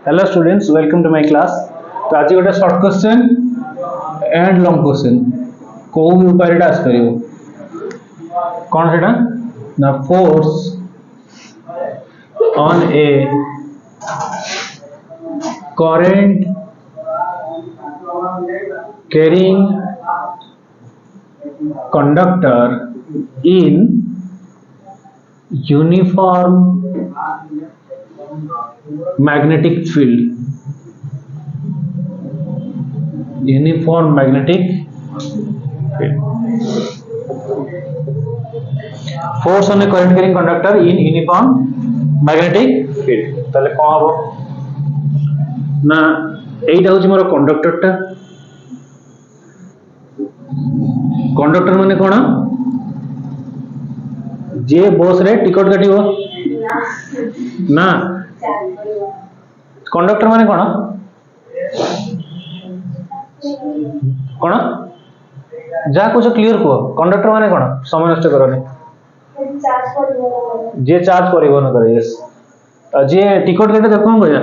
Hello students, welcome to my class. तो आज गोटे short question and long question को उपाय आस पार कौन से ना force on A current carrying conductor in uniform magnetic field. Uniform magnetic field. Force on a current carrying conductor in uniform magnetic field. ताले कौन हबो ना एटा होची मोर कंडक्टर टा कंडक्टर माने कोन जे बस रे टिकट काटिबो ना कंडक्टर माने कोन कोन जा कुछ क्लियर को कंडक्टर माने कोन समय नष्ट करने जे चार्ज परिवहन करे यस जे टिकट काटे त कोन कहया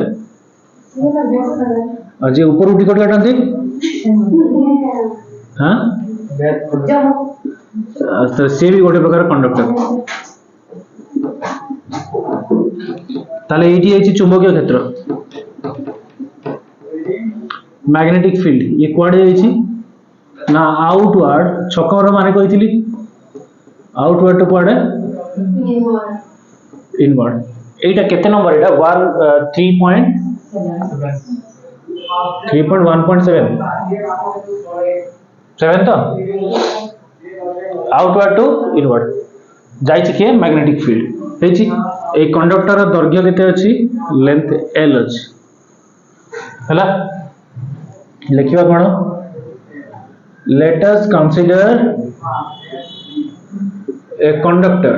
जे ऊपर टिकट काटंती हां तो से भी गोटे प्रकार कंडक्टर ताले एटी आइछि चुंबकीय क्षेत्र मैग्नेटिक फील्ड ये कुआडे आइछि ना आउटवर्ड छकर माने कहितली आउटवर्ड टू कुआडे इनवर्ड एटा केते नंबर एटा 3.1.7 तो आउटवर्ड टू इनवर्ड जाइछि के मैग्नेटिक फील्ड हेछि ए कंडक्टर दैर्घ्य केते अछि लेंथ l अछि हला लिखिबा कोन let us consider a conductor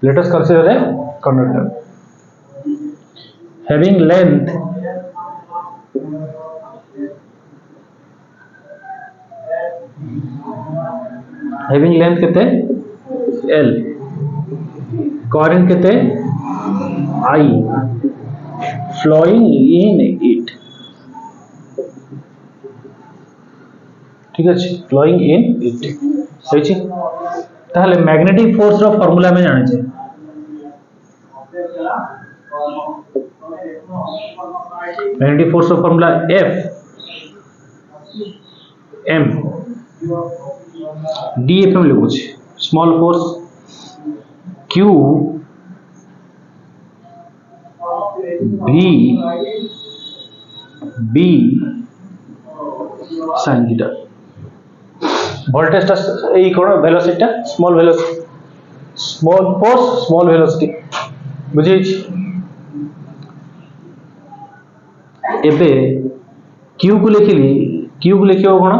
let us consider a conductor having length kete l current kete I flowing in it ठीक अछि flowing in it सही छी ताहले मैग्नेटिक फोर्स रो फार्मूला में जाने छे मैग्नेटिक फोर्स रो फार्मूला F m dFm लिखु छे small force Q V B sin theta voltage टा एई कोन वेलोसिटी टा small velocity small force small velocity बुझी एबे q को लिखिली q को लिखियो कोन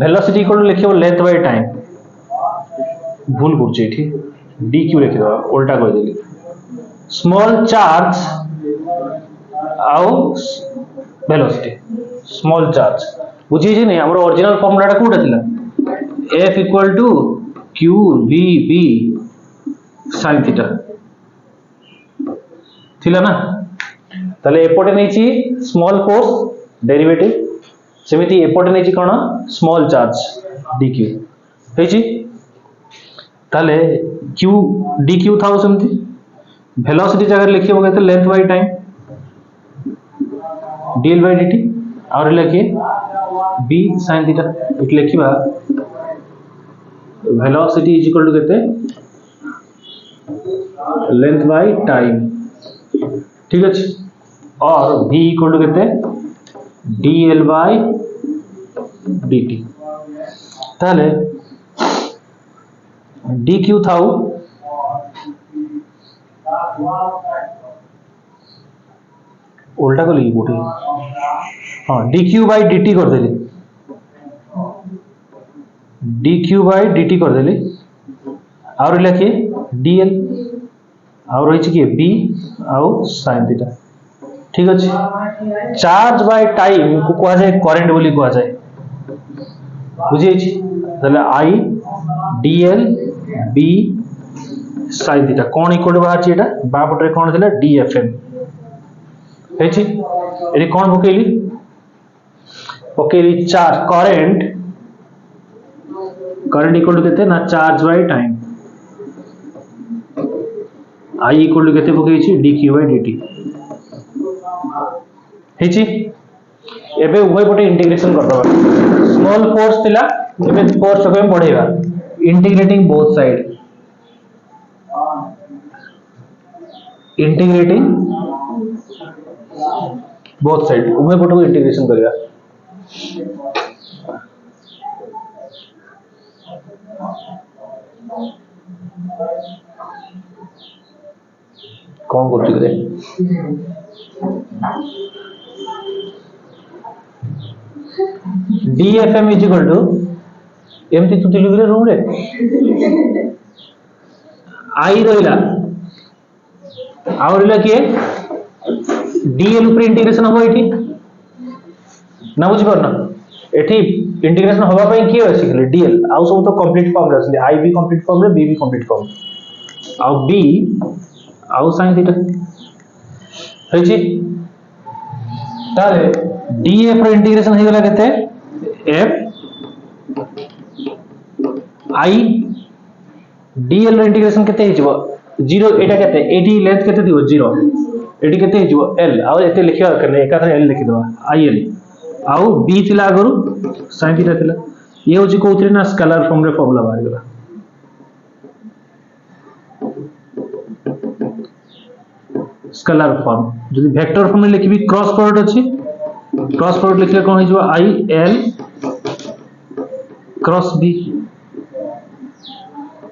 वेलोसिटी इक्वल लिखियो लेंथ बाय टाइम भूल करछी ठीक dq लिखियो उल्टा कर देली स्मॉल चार्ज आउ वेलोसिटी स्मॉल चार्ज बुझी जे नहीं हमर ओरिजिनल फार्मूला कोटा थिला F equal to Q V B sin theta थिला ना ताले एपोटे नैची स्मॉल फोर्स डेरिवेटिव सेमिति एपोटे नैची कोन स्मॉल चार्ज dq हेची ताले q dq थाउ सेमिति वेलोसिटी जगह लिखिबो केते length by time dl by dt और लिखिए b sin थीटा इट लिखिबा वेलोसिटी इज इक्वल टू केते लेंथ बाय टाइम ठीक अछि और v इक्वल टू केते dl by dt ताले dq थाउ उल्टा को लिखी बोटे हाँ dq by dt कर देली dq by dt कर देली और लिखिए dl और रही कि b आउ sin थीटा ठीक अछि चार्ज बाय टाइम को कहा जाय करंट बोली कहा जाय बुझी छी तले I dl b sin theta कौन इक्वल बाहर एटा बा पटे कौन थिला dfm हेछि एटी कौन पकेली चार्ज करंट इक्वल टू केते ना charge by time I equal to केते पकेछि dq बाय dt हेछि एबे उभय पटे इंटीग्रेशन कर दबा स्मॉल फोर्स थिला एबे फोर्स को हम बढ़ेबा इंटीग्रेटिंग बोथ साइड उभय पट को इंटीग्रेशन करिया कौन करछि रे dfm इज इक्वल टू एमती तू लिख रे रूम रे I रहिला आउरला किए dl ऊपर इंटीग्रेशन हो एठी ना बुझी परना एठी इंटीग्रेशन होबा पई किए बेसिकली dl आउ सब तो कंप्लीट फॉर्म रे असली I भी कंप्लीट फॉर्म रे b भी कंप्लीट फॉर्म आउ b आउ sin थीटा हेछि ताले df रो इंटीग्रेशन हे गेला केते f I dl रो इंटीग्रेशन केते हे जबो 0 एटा केते एटी लेंथ केते दिबो 0 एटी केते हे जबो l आउ एते लिखिया करने एका थरे l लिखि दबा il आउ b थिला आगरु sin थीटा थिला ये होची कोथरे ना स्केलर फॉर्म रे फार्मूला बाहर गेला स्केलर फॉर्म जदि वेक्टर फॉर्म में लिखबी क्रॉस प्रोडक्ट अछि क्रॉस प्रोडक्ट लिखले कोन हो जबो I l क्रॉस b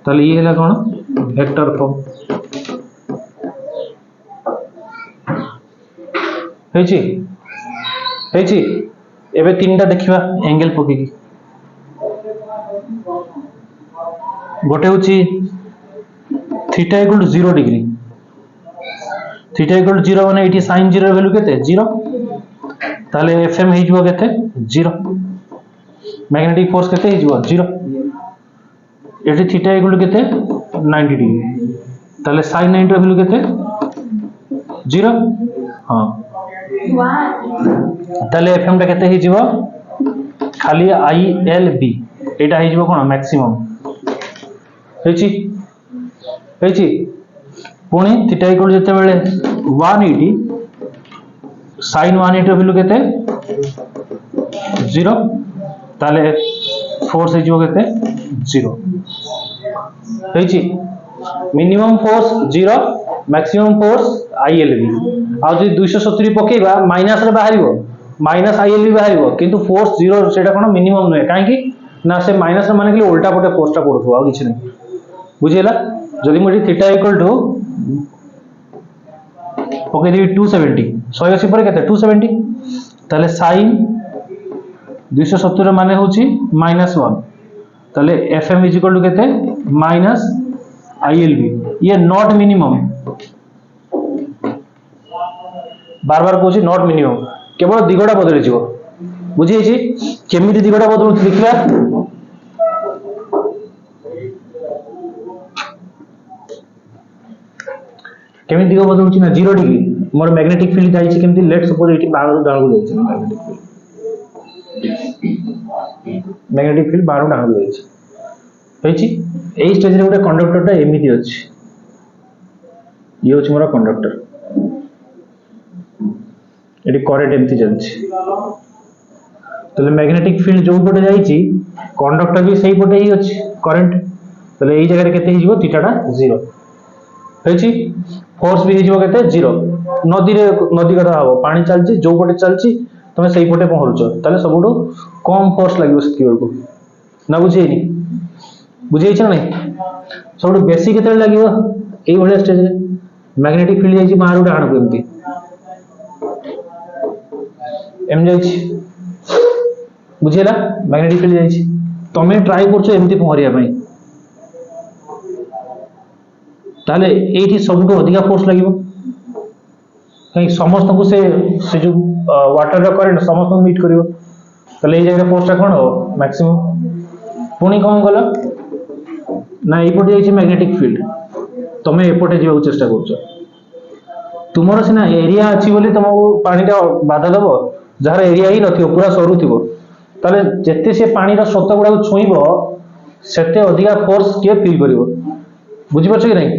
ताले ये हला कोन वेक्टर फॉर्म हेछि एबे तीनटा देखिबा एंगल पकेकी गोटे होछि theta equal to 0 degree theta equal to 0 माने एठी sin 0 वैल्यू केते 0 ताले fm हे जबो केते 0 मैग्नेटिक फोर्स केते हे जबो 0 एठी थीटा इक्वल टू केते 90 डिग्री ताले sin 90 वैल्यू केते 0 हां ताले fm टा केते हे जबो खाली ILB एटा हे जबो कोन मैक्सिमम हेछि पुणी थीटा इक्वल जते बेले 180 sin 180 वैल्यू केते 0 ताले फोर्स हे जबो केते 0 हेछि minimum force 0 maximum force ILB आ जे 270 पकेबा माइनस रे बाहरिबो माइनस ILB बाहरिबो किंतु फोर्स 0 सेटा कोन मिनिमम नै काहे कि ना से माइनस रे माने कि उल्टा पटे फोर्स टा पडथो आ किछ नै बुझियला जदि मोटी थीटा इक्वल टू ओके देबी 270 180 पर केते 270 ताले sin 270 रे माने होची -1 ताले fm इज इक्वल टू केते -ILB ये नॉट मिनिमम बार बार कहूची नॉट मिनिमम केवल दिगोटा बदली जिवो बुझी छि केमिति दिगोटा बदलु लिखिबा केमिति दिगो बदलुची ना 0 डिग्री मोर मैग्नेटिक फील्ड जाई छि केमिति लेट सपोज एठी बाहर डालू जाई छि मैग्नेटिक फील्ड बाहर डालू जाई छि हेछि एई स्टेज रे गोटे कंडक्टर टा एमिति अछि ये होछि मोर कंडक्टर एटी करंट एमिति चलछि तले मैग्नेटिक फील्ड जो पटे जाई छि कंडक्टर भी सही पटे ही अछि करंट तले एई जगह रे केते हिजबो थीटा टा 0 हेछि फोर्स भी हिजबो केते 0 नदी कथा हबो पानी चलछि जो पटे चलछि तमे सही पटे पहुंचो तले सबुटो कम फोर्स लागियो स्क्वायर को ना बुझेनी बुझेइ छ नै सबुटो बेसी केते लागियो एई भले स्टेज रे मैग्नेटिक फील्ड जाई छि बाहर डाण को एमती एम जाई छि बुझेला मैग्नेटिक फील्ड जाई छि तमे ट्राई करछो एमती पहरिया पई ताले एठी सबुटो अधिका फोर्स लागियो कहीं समस्त को से जो वाटर रो करंट समस्त मीट करियो ताले ए जगह फोर्स टा कोन हो मैक्सिमम पुनी कोन गला ना ए पटे जाई छि मैग्नेटिक फील्ड तमे एपटे जीवा चेष्टा कर तुमर सीना एरिया अच्छी बोली तुमको पानीटा बाधा दब जार एरिया ही नथिबो पूरा सरू थिबो ताले जेते से पानी रा स्रोत गुडा छुईबो सेते अधिका फोर्स के फील करिवो बुझि परछ कि नहीं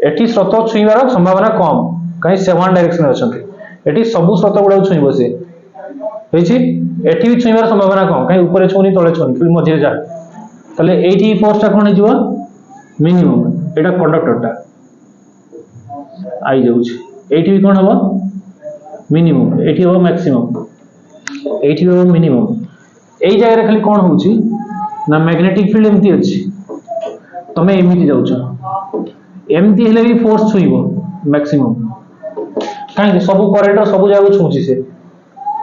एठी स्रोत छुईबार संभावना कम कहीं से वन डायरेक्शन अछंती एठी सब स्रोत गुडा छुईबो से होईछि एठी भी छुईबार संभावना कम कहीं ऊपर छुनी तळे छुनी खाली मझिरे जा ताले एठी फोर्स टा कोन हिजो मिनिमम एटा कंडक्टरटा आई जाउछि एठी भी कोन हबो मिनिमम एठी हबो मैक्सिमम एठी हबो मिनिमम एई जगह रे खाली कोन होउछि ना मैग्नेटिक फील्ड एमती अछि तमे एमिति जाउछ एमती हेले भी फोर्स छुईबो मैक्सिमम काहे सब करेंट सब जगह छुउछि से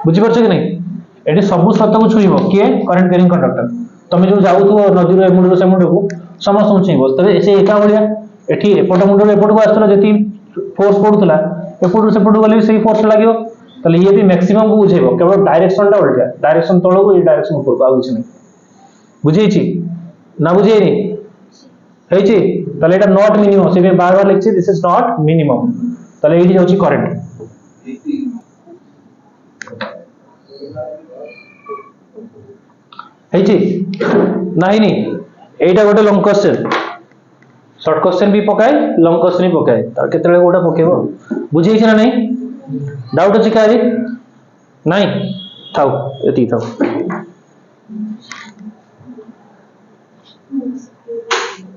बुझि परछ कि नहीं एठी सब स्रोत को छुईबो के करंट कैरिंग कंडक्टर तमे जो जाउथो नदी रो मुंड से मुंड को समस्त छुईबो तबे से एका बलिया एठी एपट मुंड रो एपट को आस्तला जति फोर्स पडुतला एपट से एपट गले सही फोर्स लागियो तले ये भी मैक्सिमम को बुझेबो केवल डायरेक्शन टा उल्टा डायरेक्शन तळो को ये डायरेक्शन ऊपर को आ कुछ नहीं बुझेछि ना बुझेनि हेछि तले एटा नॉट मिनिमम से बार बार लिखछि दिस इज नॉट मिनिमम तले एठी जाउछि करंट हेछि नाही नी एटा गोटे लॉन्ग क्वेश्चन शॉर्ट क्वेश्चन भी पकाए लॉन्ग क्वेश्चन भी पकाए तार केतले गोटा पकेबो बुझेछि ना नहीं डाउट अछि कारी नहीं थाउ एति थाउ